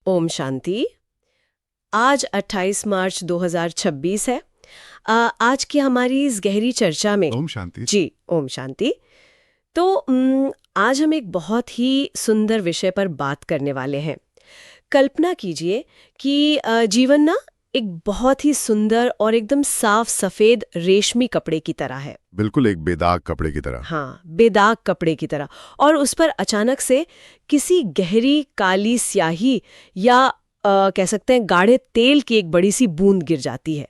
ओम शांति। आज 28 मार्च 2026 है। आज की हमारी इस गहरी चर्चा में ओम शांति। जी ओम शांति। तो आज हम एक बहुत ही सुंदर विषय पर बात करने वाले हैं। कल्पना कीजिए कि जीवन ना एक बहुत ही सुंदर और एकदम साफ सफेद रेशमी कपड़े की तरह है। बिल्कुल एक बेदाग कपड़े की तरह। हाँ, बेदाग कपड़े की तरह। और उस पर अचानक से किसी गहरी काली स्याही या कह सकते हैं गाढ़े तेल की एक बड़ी सी बूंद गिर जाती है।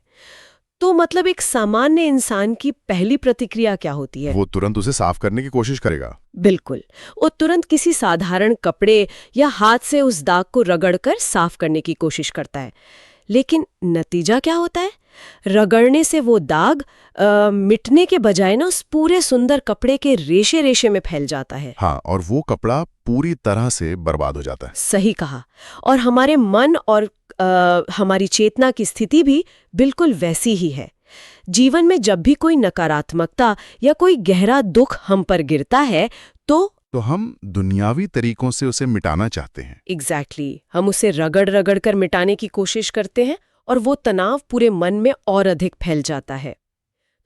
तो मतलब एक सामान्य इंसान की पहली प्रतिक्रिया क्या होती है? वो तुरंत उसे साफ करने की कोशिश करेगा। बिल्कुल, वो तुरंत किसी साधारण कपड़े या हाथ से उस दाग को रगड़कर साफ करने की कोशिश करता है। लेकिन नतीजा क्या होता है? रगड़ने से वो दाग मिटने के बजाय ना उस पूरे सुंदर कपड़े के रेशे रेशे में फैल जाता है। हाँ, और वो कपड़ा पूरी तरह से बर्बाद हो जाता है। सही कहा। और हमारे मन और हमारी चेतना की स्थिति भी बिल्कुल वैसी ही है। जीवन में जब भी कोई नकारात्मकता या कोई गहरा दुख हम पर गिरता है तो हम दुनियावी तरीकों से उसे मिटाना चाहते हैं। एग्जैक्टली, हम उसे रगड़ रगड़ कर मिटाने की कोशिश करते हैं और वो तनाव पूरे मन में और अधिक फैल जाता है।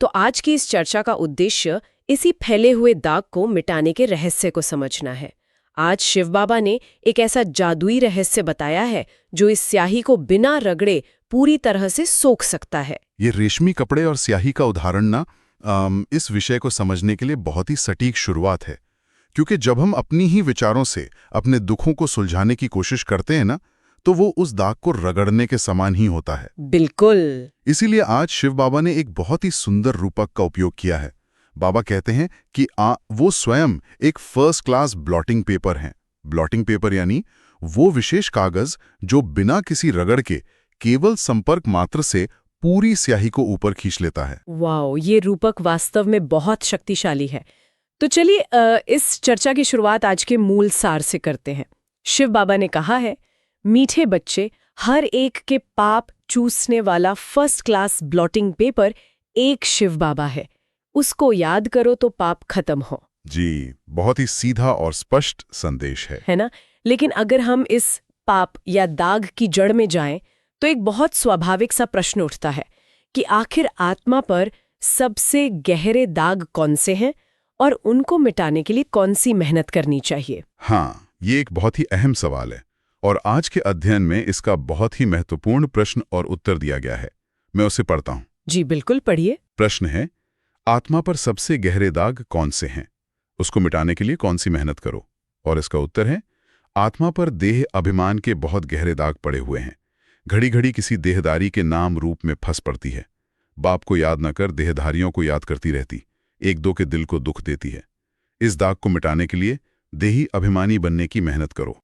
तो आज की इस चर्चा का उद्देश्य इसी फैले हुए दाग को मिटाने के रहस्य को समझना है। आज शिव बाबा ने एक ऐसा जादुई रहस्य बताया है जो इस स्याही को बिना रगड़े पूरी तरह से सोख सकता है। ये रेशमी कपड़े और स्याही का उदाहरण ना इस विषय को समझने के लिए बहुत ही सटीक शुरुआत है, क्योंकि जब हम अपनी ही विचारों से अपने दुखों को सुलझाने की कोशिश करते हैं ना, तो वो उस दाग को रगड़ने के समान ही होता है। बिल्कुल। इसीलिए आज शिव बाबा ने एक बहुत ही सुंदर रूपक का उपयोग किया है। बाबा कहते हैं कि वो स्वयं एक फर्स्ट क्लास ब्लॉटिंग पेपर हैं। ब्लॉटिंग पेपर यानी वो विशेष कागज जो बिना किसी रगड़ के केवल संपर्क मात्र से पूरी स्याही को ऊपर खींच लेता है। वाओ, ये रूपक वास्तव में बहुत शक्तिशाली है। तो चलिए इस चर्चा की शुरुआत आज के मूल सार से करते हैं। शिव बाबा ने कहा है, मीठे बच्चे, हर एक के पाप चूसने वाला फर्स्ट क्लास ब्लॉटिंग पेपर एक शिव बाबा है। उसको याद करो तो पाप खत्म हो। जी, बहुत ही सीधा और स्पष्ट संदेश है ना? लेकिन अगर हम इस पाप या दाग की जड़ में जाएं, तो एक बहुत स्वाभाविक सा प्रश्न उठता है कि आखिर आत्मा पर सबसे गहरे दाग कौन से हैं और उनको मिटाने के लिए कौन सी मेहनत करनी चाहिए? हाँ, ये एक बहुत ही अहम सवाल है और आज के अध्ययन में इसका बहुत ही महत्वपूर्ण प्रश्न और उत्तर दिया गया है। मैं उसे पढ़ता हूँ। जी बिल्कुल, पढ़िए। प्रश्न है, आत्मा पर सबसे गहरे दाग कौन से हैं? उसको मिटाने के लिए कौन सी मेहनत करो? और इसका उत्तर है, आत्मा पर देह अभिमान के बहुत गहरे दाग पड़े हुए हैं। घड़ी घड़ी किसी देहदारी के नाम रूप में फंस पड़ती है। बाप को याद न कर देहधारियों को याद करती रहती, एक दो के दिल को दुख देती है। इस दाग को मिटाने के लिए देही अभिमानी बनने की मेहनत करो।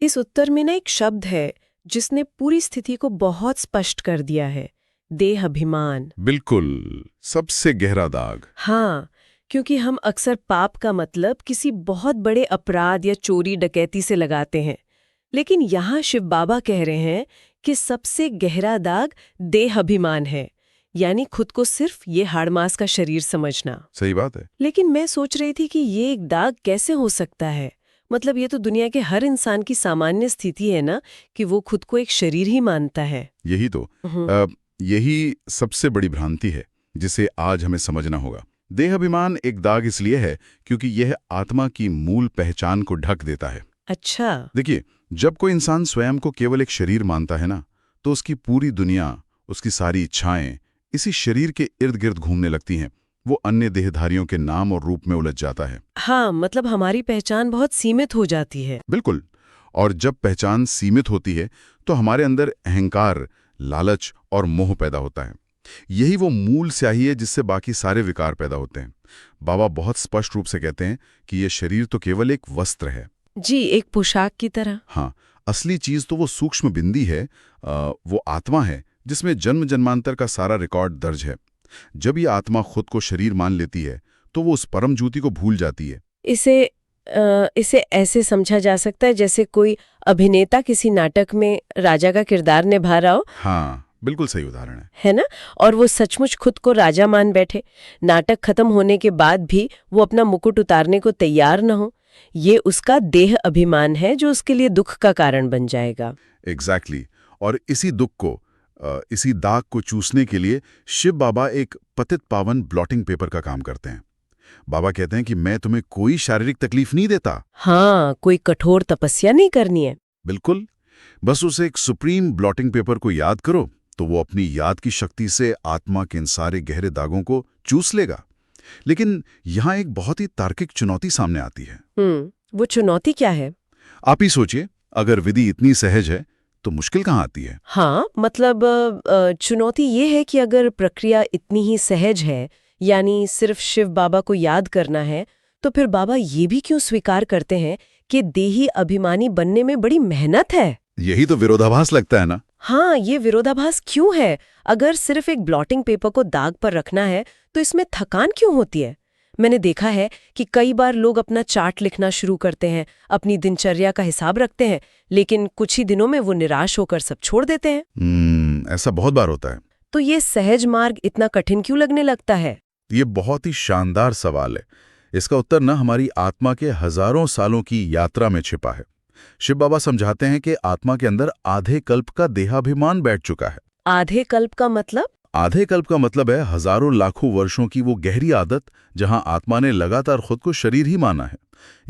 इस उत्तर में ना एक शब्द है जिसने पूरी स्थिति को बहुत स्पष्ट कर दिया है, देह अभिमान। बिल्कुल, सबसे गहरा दाग। हाँ, क्योंकि हम अक्सर पाप का मतलब किसी बहुत बड़े अपराध या चोरी डकैती से लगाते हैं, लेकिन यहाँ शिव बाबा कह रहे हैं कि सबसे गहरा दाग देह अभिमान है, यानी खुद को सिर्फ ये हाड़ मांस का शरीर समझना। सही बात है। लेकिन मैं सोच रही थी कि ये एक दाग कैसे हो सकता है? मतलब ये तो दुनिया के हर इंसान की सामान्य स्थिति है ना, कि वो खुद को एक शरीर ही मानता है। यही तो यही सबसे बड़ी भ्रांति है जिसे आज हमें समझना होगा। देह अभिमान एक दाग इसलिए है क्योंकि यह आत्मा की मूल पहचान को ढक देता है। अच्छा। देखिए, जब कोई इंसान स्वयं को केवल एक शरीर मानता है ना, तो उसकी पूरी दुनिया, उसकी सारी इच्छाएं इसी शरीर के इर्द गिर्द घूमने लगती हैं। वो अन्य देहधारियों के नाम और रूप में उलझ जाता है। हाँ, मतलब हमारी पहचान बहुत सीमित हो जाती है। बिल्कुल। और जब पहचान सीमित होती है तो हमारे अंदर अहंकार, लालच और मोह पैदा होता है। यही वो मूल स्याही है जिससे बाकी सारे विकार पैदा होते हैं। बाबा बहुत स्पष्ट रूप से कहते हैं कि ये शरीर तो केवल एक वस्त्र है। जी, एक पोशाक की तरह। हाँ, असली चीज तो वो सूक्ष्म बिंदी है, वो आत्मा है जिसमें जन्म जन्मांतर का सारा रिकॉर्ड दर्ज है। जब ये आत्मा खुद को शरीर मान लेती है तो वो उस परम ज्योति को भूल जाती है। इसे ऐसे समझा जा सकता है जैसे कोई अभिनेता किसी नाटक में राजा का किरदार निभा रहा हो। हाँ, बिल्कुल सही उदाहरण है ना? और वो सचमुच खुद को राजा मान बैठे। नाटक खत्म होने के बाद भी वो अपना मुकुट उतारने को तैयार न हो। ये उसका देह अभिमान है जो उसके लिए दुख का कारण बन जाएगा। एग्जैक्टली। और इसी दुख को, इसी दाग को चूसने के लिए शिव बाबा एक पतित पावन ब्लॉटिंग पेपर का काम करते हैं। बाबा कहते हैं कि मैं तुम्हें कोई शारीरिक तकलीफ नहीं देता। हाँ, कोई कठोर तपस्या नहीं करनी है। बिल्कुल, बस उसे एक सुप्रीम ब्लॉटिंग पेपर को याद करो तो वो अपनी याद की शक्ति से आत्मा के इन सारे गहरे दागों को चूस लेगा। लेकिन यहाँ एक बहुत ही तार्किक चुनौती सामने आती है। वो चुनौती क्या है? आप ही सोचिए, अगर विधि इतनी सहज है तो मुश्किल कहाँ आती है? हाँ, मतलब चुनौती ये है कि अगर प्रक्रिया इतनी ही सहज है, यानी सिर्फ शिव बाबा को याद करना है, तो फिर बाबा ये भी क्यों स्वीकार करते हैं कि देही अभिमानी बनने में बड़ी मेहनत है? यही तो विरोधाभास लगता है ना। हाँ, ये विरोधाभास क्यों है? अगर सिर्फ एक ब्लॉटिंग पेपर को दाग पर रखना है तो इसमें थकान क्यों होती है? मैंने देखा है कि कई बार लोग अपना चार्ट लिखना शुरू करते हैं, अपनी दिनचर्या का हिसाब रखते हैं, लेकिन कुछ ही दिनों में वो निराश होकर सब छोड़ देते हैं। ऐसा बहुत बार होता है। तो ये सहज मार्ग इतना कठिन क्यों लगने लगता है? ये बहुत ही शानदार सवाल है। इसका उत्तर न हमारी आत्मा के हजारों सालों की यात्रा में छिपा है। शिव बाबा समझाते हैं कि आत्मा के अंदर आधे कल्प का देहाभिमान बैठ चुका है। आधे कल्प का मतलब? आधे कल्प का मतलब है हजारों लाखों वर्षों की वो गहरी आदत जहां आत्मा ने लगातार खुद को शरीर ही माना है।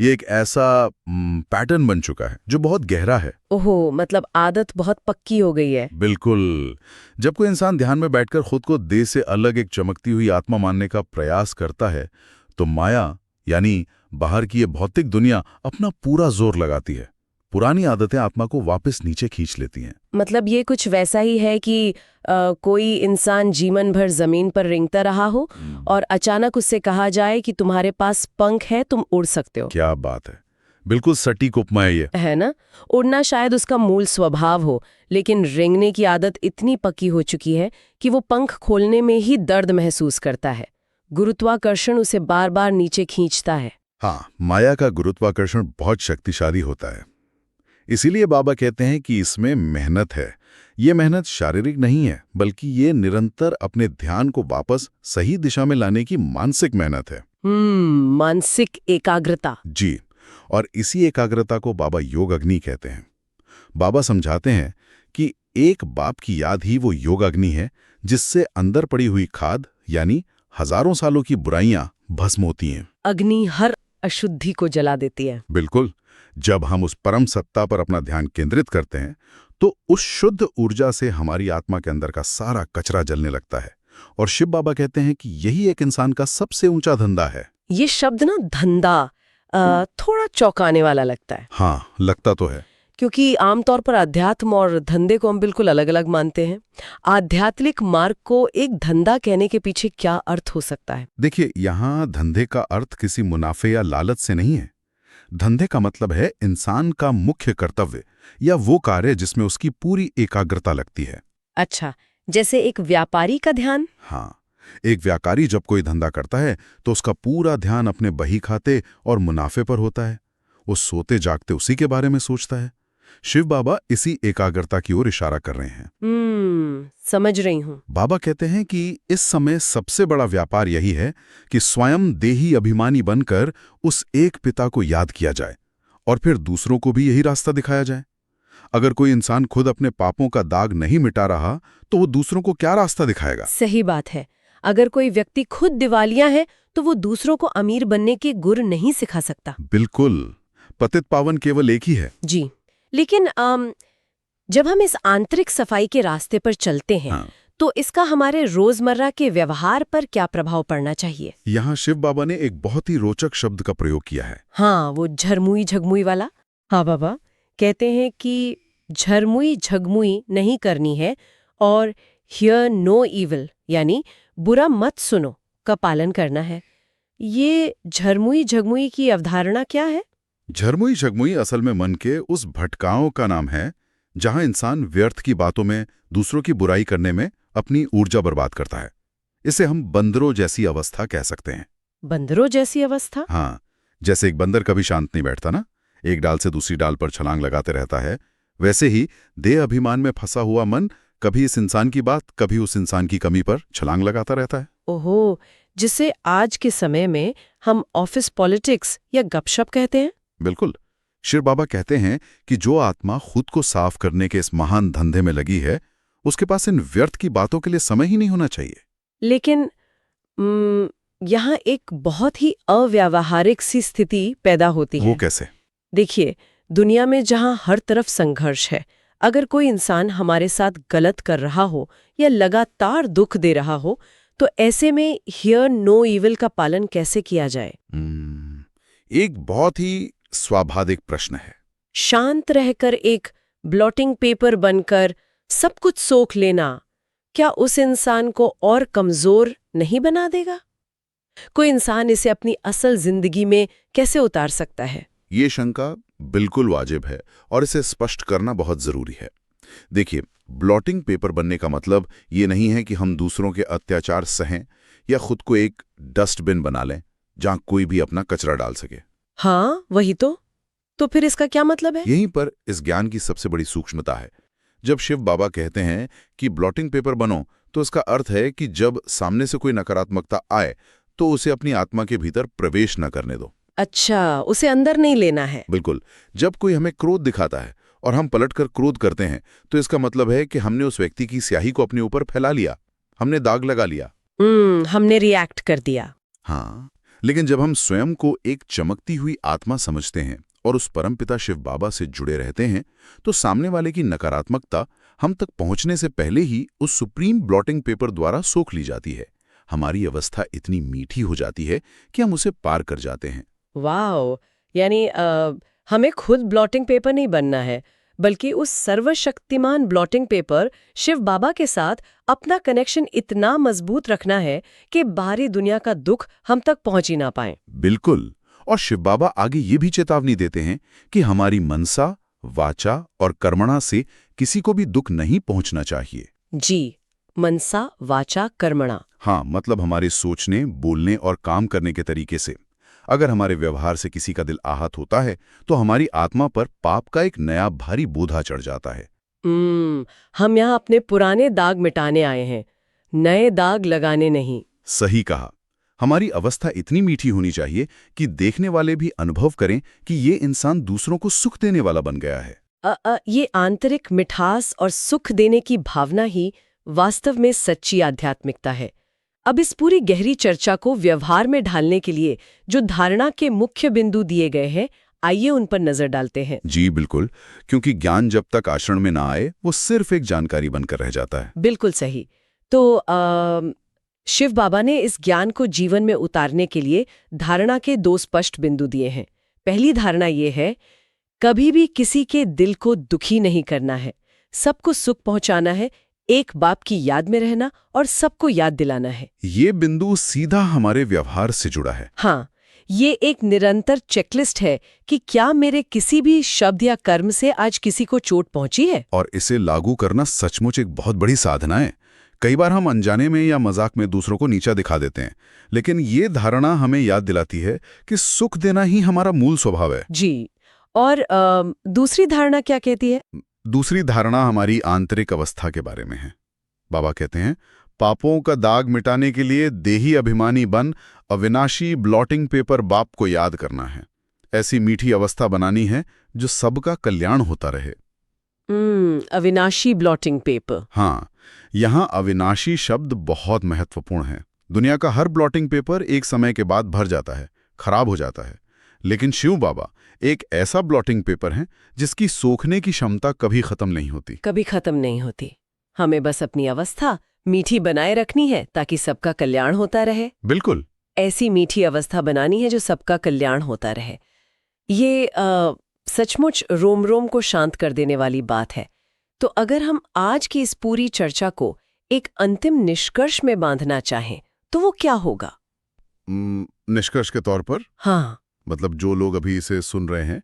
ये एक ऐसा पैटर्न बन चुका है जो बहुत गहरा है। ओहो, मतलब आदत बहुत पक्की हो गई है। बिल्कुल। जब कोई इंसान ध्यान में बैठकर खुद को देह से अलग एक चमकती हुई आत्मा मानने का प्रयास करता है तो माया यानी बाहर की ये भौतिक दुनिया अपना पूरा जोर लगाती है। पुरानी आदतें आत्मा को वापस नीचे खींच लेती हैं। मतलब ये कुछ वैसा ही है कि कोई इंसान जीवन भर जमीन पर रेंगता रहा हो और अचानक उससे कहा जाए कि तुम्हारे पास पंख है, तुम उड़ सकते हो। क्या बात है, बिल्कुल सटीक उपमा है ये। है ना? उड़ना शायद उसका मूल स्वभाव हो, लेकिन रेंगने की आदत इतनी पक्की हो चुकी है कि वो पंख खोलने में ही दर्द महसूस करता है। गुरुत्वाकर्षण उसे बार बार नीचे खींचता है। हाँ, माया का गुरुत्वाकर्षण बहुत शक्तिशाली होता है। इसीलिए बाबा कहते हैं कि इसमें मेहनत है। ये मेहनत शारीरिक नहीं है, बल्कि ये निरंतर अपने ध्यान को वापस सही दिशा में लाने की मानसिक मेहनत है। मानसिक एकाग्रता। जी, और इसी एकाग्रता को बाबा योग अग्नि कहते हैं। बाबा समझाते हैं कि एक बाप की याद ही वो योग अग्नि है जिससे अंदर पड़ी हुई खाद यानी हजारों सालों की बुराइयां भस्म होती हैं। अग्नि हर अशुद्धि को जला देती है। बिल्कुल। जब हम उस परम सत्ता पर अपना ध्यान केंद्रित करते हैं तो उस शुद्ध ऊर्जा से हमारी आत्मा के अंदर का सारा कचरा जलने लगता है। और शिव बाबा कहते हैं कि यही एक इंसान का सबसे ऊंचा धंधा है। ये शब्द ना धंधा थोड़ा चौंकाने वाला लगता है। हाँ, लगता तो है, क्योंकि आमतौर पर अध्यात्म और धंधे को हम बिल्कुल अलग अलग मानते हैं। आध्यात्मिक मार्ग को एक धंधा कहने के पीछे क्या अर्थ हो सकता है? देखिए, यहाँ धंधे का अर्थ किसी मुनाफे या लालच से नहीं है। धंधे का मतलब है इंसान का मुख्य कर्तव्य या वो कार्य जिसमें उसकी पूरी एकाग्रता लगती है। अच्छा, जैसे एक व्यापारी का ध्यान? हाँ, एक व्यापारी जब कोई धंधा करता है तो उसका पूरा ध्यान अपने बही खाते और मुनाफे पर होता है। वो सोते जागते उसी के बारे में सोचता है। शिव बाबा इसी एकाग्रता की ओर इशारा कर रहे हैं। समझ रही हूँ। बाबा कहते हैं कि इस समय सबसे बड़ा व्यापार यही है कि स्वयं देही अभिमानी बनकर उस एक पिता को याद किया जाए और फिर दूसरों को भी यही रास्ता दिखाया जाए। अगर कोई इंसान खुद अपने पापों का दाग नहीं मिटा रहा तो वो दूसरों को क्या रास्ता दिखाएगा? सही बात है। अगर कोई व्यक्ति खुद दिवालिया है तो वो दूसरों को अमीर बनने के गुर नहीं सिखा सकता। बिल्कुल, पतित पावन केवल एक ही है। जी, लेकिन जब हम इस आंतरिक सफाई के रास्ते पर चलते हैं तो इसका हमारे रोजमर्रा के व्यवहार पर क्या प्रभाव पड़ना चाहिए? यहाँ शिव बाबा ने एक बहुत ही रोचक शब्द का प्रयोग किया है। हाँ, वो झरमुई झगमुई वाला। हाँ बाबा कहते हैं कि झरमुई झगमुई नहीं करनी है और हियर नो इविल यानी बुरा मत सुनो का पालन करना है। ये झरमुई झगमुई की अवधारणा क्या है? झरमुई झगमुई असल में मन के उस भटकाओं का नाम है जहां इंसान व्यर्थ की बातों में दूसरों की बुराई करने में अपनी ऊर्जा बर्बाद करता है। इसे हम बंदरों जैसी अवस्था कह सकते हैं। बंदरों जैसी अवस्था? हाँ, जैसे एक बंदर कभी शांत नहीं बैठता ना, एक डाल से दूसरी डाल पर छलांग लगाते रहता है, वैसे ही देह अभिमान में फंसा हुआ मन कभी इस इंसान की बात कभी उस इंसान की कमी पर छलांग लगाता रहता है। ओहो, जिसे आज के समय में हम ऑफिस पॉलिटिक्स या गपशप कहते हैं। बिल्कुल। शिव बाबा कहते हैं कि जो आत्मा खुद को साफ करने के इस महान धंधे में लगी है, उसके पास इन व्यर्थ की बातों के लिए समय ही नहीं होना चाहिए। लेकिन यहाँ एक बहुत ही अव्यावहारिक सी स्थिति पैदा होती है। वो कैसे? देखिए, दुनिया में जहाँ हर तरफ संघर्ष है, अगर कोई इंसान हमारे साथ गलत कर रहा हो या लगातार दुख दे रहा हो, तो ऐसे में हियर नो इविल का पालन कैसे किया जाए? एक बहुत ही स्वाभाविक प्रश्न है। शांत रहकर एक ब्लॉटिंग पेपर बनकर सब कुछ सोख लेना क्या उस इंसान को और कमजोर नहीं बना देगा? कोई इंसान इसे अपनी असल जिंदगी में कैसे उतार सकता है? ये शंका बिल्कुल वाजिब है और इसे स्पष्ट करना बहुत जरूरी है। देखिए, ब्लॉटिंग पेपर बनने का मतलब ये नहीं है कि हम दूसरों के अत्याचार सहें या खुद को एक डस्टबिन बना लें जहां कोई भी अपना कचरा डाल सके। हाँ, वही तो फिर इसका क्या मतलब है? यहीं पर इस ज्ञान की सबसे बड़ी सूक्ष्मता है। जब शिव बाबा कहते हैं कि ब्लॉटिंग पेपर बनो, तो इसका अर्थ है कि जब सामने से कोई नकारात्मकता आए तो उसे अपनी आत्मा के भीतर प्रवेश न करने दो। अच्छा, उसे अंदर नहीं लेना है। बिल्कुल। जब कोई हमें क्रोध दिखाता है और हम पलटकर क्रोध करते हैं, तो इसका मतलब है कि हमने उस व्यक्ति की स्याही को अपने ऊपर फैला लिया, हमने दाग लगा लिया। हमने रिएक्ट कर दिया। हाँ, लेकिन जब हम स्वयं को एक चमकती हुई आत्मा समझते हैं और उस परमपिता शिव बाबा से जुड़े रहते हैं, तो सामने वाले की नकारात्मकता हम तक पहुंचने से पहले ही उस सुप्रीम ब्लॉटिंग पेपर द्वारा सोख ली जाती है। हमारी अवस्था इतनी मीठी हो जाती है कि हम उसे पार कर जाते हैं। वाओ! यानी हमें खुद ब्लॉटिंग पेपर नहीं बनना है, बल्कि उस सर्वशक्तिमान ब्लॉटिंग पेपर शिव बाबा के साथ अपना कनेक्शन इतना मजबूत रखना है कि बाहरी दुनिया का दुख हम तक पहुंच ही ना पाए। बिल्कुल। और शिव बाबा आगे ये भी चेतावनी देते हैं कि हमारी मनसा, वाचा और कर्मणा से किसी को भी दुख नहीं पहुंचना चाहिए। जी, मनसा, वाचा, कर्मणा। हाँ, मतलब हमारे सोचने, बोलने और काम करने के तरीके से। अगर हमारे व्यवहार से किसी का दिल आहत होता है, तो हमारी आत्मा पर पाप का एक नया भारी बोझा चढ़ जाता है। हम यहाँ अपने पुराने दाग मिटाने आए हैं, नए दाग लगाने नहीं। सही कहा। हमारी अवस्था इतनी मीठी होनी चाहिए कि देखने वाले भी अनुभव करें कि ये इंसान दूसरों को सुख देने वाला बन गया है। ये आंतरिक मिठास और सुख देने की भावना ही वास्तव में सच्ची आध्यात्मिकता है। अब इस पूरी गहरी चर्चा को व्यवहार में ढालने के लिए जो धारणा के मुख्य बिंदु दिए गए हैं, आइए उन पर नजर डालते हैं। जी बिल्कुल, क्योंकि ज्ञान जब तक आचरण में ना आए, वो सिर्फ एक जानकारी बनकर रह जाता है। बिल्कुल सही। तो शिव बाबा ने इस ज्ञान को जीवन में उतारने के लिए धारणा के 2 स्पष्ट बिंदु दिए हैं। पहली धारणा ये है, कभी भी किसी के दिल को दुखी नहीं करना है, सबको सुख पहुंचाना है, एक बाप की याद में रहना और सबको याद दिलाना है। ये बिंदु सीधा हमारे व्यवहार से जुड़ा है। हाँ, ये एक निरंतर चेकलिस्ट है कि क्या मेरे किसी भी शब्द या कर्म से आज किसी को चोट पहुंची है। और इसे लागू करना सचमुच एक बहुत बड़ी साधना है। कई बार हम अनजाने में या मजाक में दूसरों को नीचा दिखा देते हैं, लेकिन ये धारणा हमें याद दिलाती है कि सुख देना ही हमारा मूल स्वभाव है। जी, और दूसरी धारणा क्या कहती है? दूसरी धारणा हमारी आंतरिक अवस्था के बारे में है। बाबा कहते हैं, पापों का दाग मिटाने के लिए देही अभिमानी बन अविनाशी ब्लॉटिंग पेपर बाप को याद करना है। ऐसी मीठी अवस्था बनानी है जो सबका कल्याण होता रहे। अविनाशी ब्लॉटिंग पेपर। हाँ, यहाँ अविनाशी शब्द बहुत महत्वपूर्ण है। दुनिया का हर ब्लॉटिंग पेपर एक समय के बाद भर जाता है, खराब हो जाता है, लेकिन शिव बाबा एक ऐसा ब्लॉटिंग पेपर है जिसकी सोखने की क्षमता कभी खत्म नहीं होती। कभी खत्म नहीं होती। हमें बस अपनी अवस्था मीठी बनाए रखनी है ताकि सबका कल्याण होता रहे। बिल्कुल। ऐसी मीठी अवस्था बनानी है जो सबका कल्याण होता रहे। ये सचमुच रोम रोम को शांत कर देने वाली बात है। तो अगर हम आज की इस पूरी चर्चा को एक अंतिम निष्कर्ष में बांधना चाहें, तो वो क्या होगा? निष्कर्ष के तौर पर? हाँ, मतलब जो लोग अभी इसे सुन रहे हैं,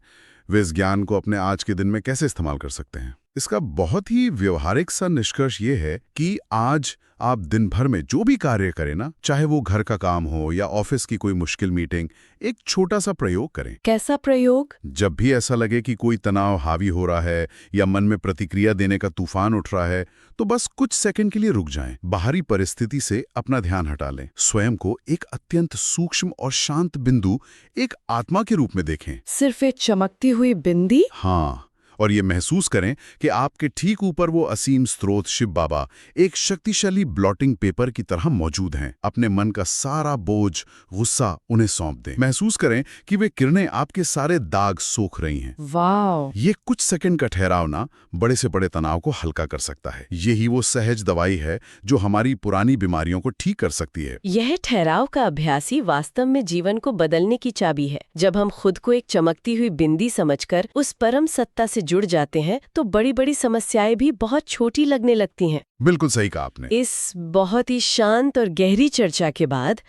वे इस ज्ञान को अपने आज के दिन में कैसे इस्तेमाल कर सकते हैं? इसका बहुत ही व्यवहारिक सा निष्कर्ष ये है कि आज आप दिन भर में जो भी कार्य करें ना, चाहे वो घर का काम हो या ऑफिस की कोई मुश्किल मीटिंग, एक छोटा सा प्रयोग करें। कैसा प्रयोग? जब भी ऐसा लगे कि कोई तनाव हावी हो रहा है या मन में प्रतिक्रिया देने का तूफान उठ रहा है, तो बस कुछ सेकंड के लिए रुक जाएं। बाहरी परिस्थिति से अपना ध्यान हटा लें। स्वयं को एक अत्यंत सूक्ष्म और शांत बिंदु, एक आत्मा के रूप में देखें। सिर्फ एक चमकती हुई बिंदी? हाँ, और ये महसूस करें कि आपके ठीक ऊपर वो असीम स्रोत शिव बाबा एक शक्तिशाली ब्लॉटिंग पेपर की तरह मौजूद हैं। अपने मन का सारा बोझ, गुस्सा उन्हें सौंप दें। महसूस करें कि वे किरणें आपके सारे दाग सोख रही हैं। वाह! ये कुछ सेकंड का ठहराव ना बड़े से बड़े तनाव को हल्का कर सकता है। यही वो सहज दवाई है जो हमारी पुरानी बीमारियों को ठीक कर सकती है। यह ठहराव का अभ्यास ही वास्तव में जीवन को बदलने की चाबी है। जब हम खुद को एक चमकती हुई बिंदी समझकर उस परम सत्ता से जुड़ जाते हैं तो बड़ी बड़ी समस्याएं भी बहुत छोटी लगने लगती हैं। बिल्कुल सही कहा आपने। इस बहुत ही शांत और गहरी चर्चा के बाद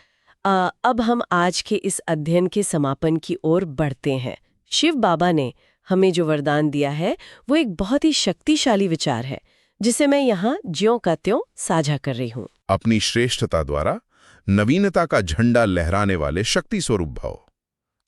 अब हम आज के इस अध्ययन के समापन की ओर बढ़ते हैं। शिव बाबा ने हमें जो वरदान दिया है वो एक बहुत ही शक्तिशाली विचार है, जिसे मैं यहाँ ज्यों का त्यों साझा कर रही हूँ। अपनी श्रेष्ठता द्वारा नवीनता का झंडा लहराने वाले शक्ति स्वरूप भव।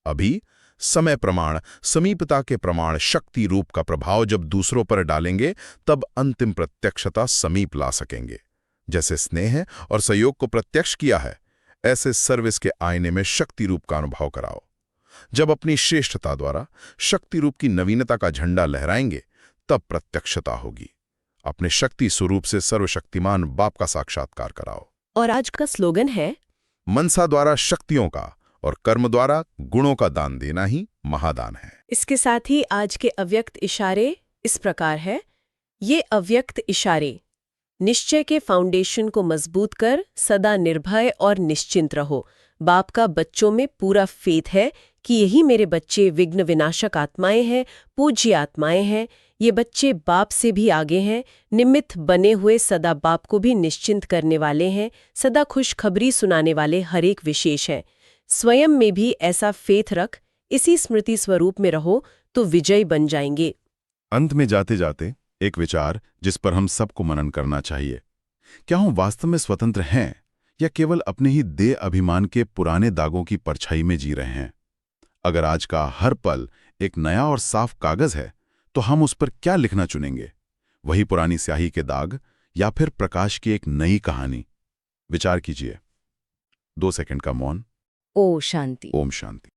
अभी समय प्रमाण, समीपता के प्रमाण, शक्ति रूप का प्रभाव जब दूसरों पर डालेंगे, तब अंतिम प्रत्यक्षता समीप ला सकेंगे। जैसे स्नेह और सहयोग को प्रत्यक्ष किया है, ऐसे सर्विस के आईने में शक्ति रूप का अनुभव कराओ। जब अपनी श्रेष्ठता द्वारा शक्ति रूप की नवीनता का झंडा लहराएंगे, तब प्रत्यक्षता होगी। अपने शक्ति स्वरूप से सर्वशक्तिमान बाप का साक्षात्कार कराओ। और आज का स्लोगन है, मनसा द्वारा शक्तियों का और कर्म द्वारा गुणों का दान देना ही महादान है। इसके साथ ही आज के अव्यक्त इशारे इस प्रकार है। ये अव्यक्त इशारे: निश्चय के फाउंडेशन को मजबूत कर सदा निर्भय और निश्चिंत रहो। बाप का बच्चों में पूरा फेथ है कि यही मेरे बच्चे विघ्न विनाशक आत्माएं हैं, पूज्य आत्माएं हैं। ये बच्चे बाप से भी आगे हैं, निमित्त बने हुए सदा बाप को भी निश्चिंत करने वाले हैं, सदा खुशखबरी सुनाने वाले हर एक विशेष हैं। स्वयं में भी ऐसा फेथ रख, इसी स्मृति स्वरूप में रहो तो विजयी बन जाएंगे। अंत में जाते जाते एक विचार जिस पर हम सबको मनन करना चाहिए। क्या हम वास्तव में स्वतंत्र हैं या केवल अपने ही देह अभिमान के पुराने दागों की परछाई में जी रहे हैं? अगर आज का हर पल एक नया और साफ कागज है, तो हम उस पर क्या लिखना चुनेंगे? वही पुरानी स्याही के दाग या फिर प्रकाश की एक नई कहानी? विचार कीजिए। 2 सेकंड का मौन। ओ शांति। ओम शांति।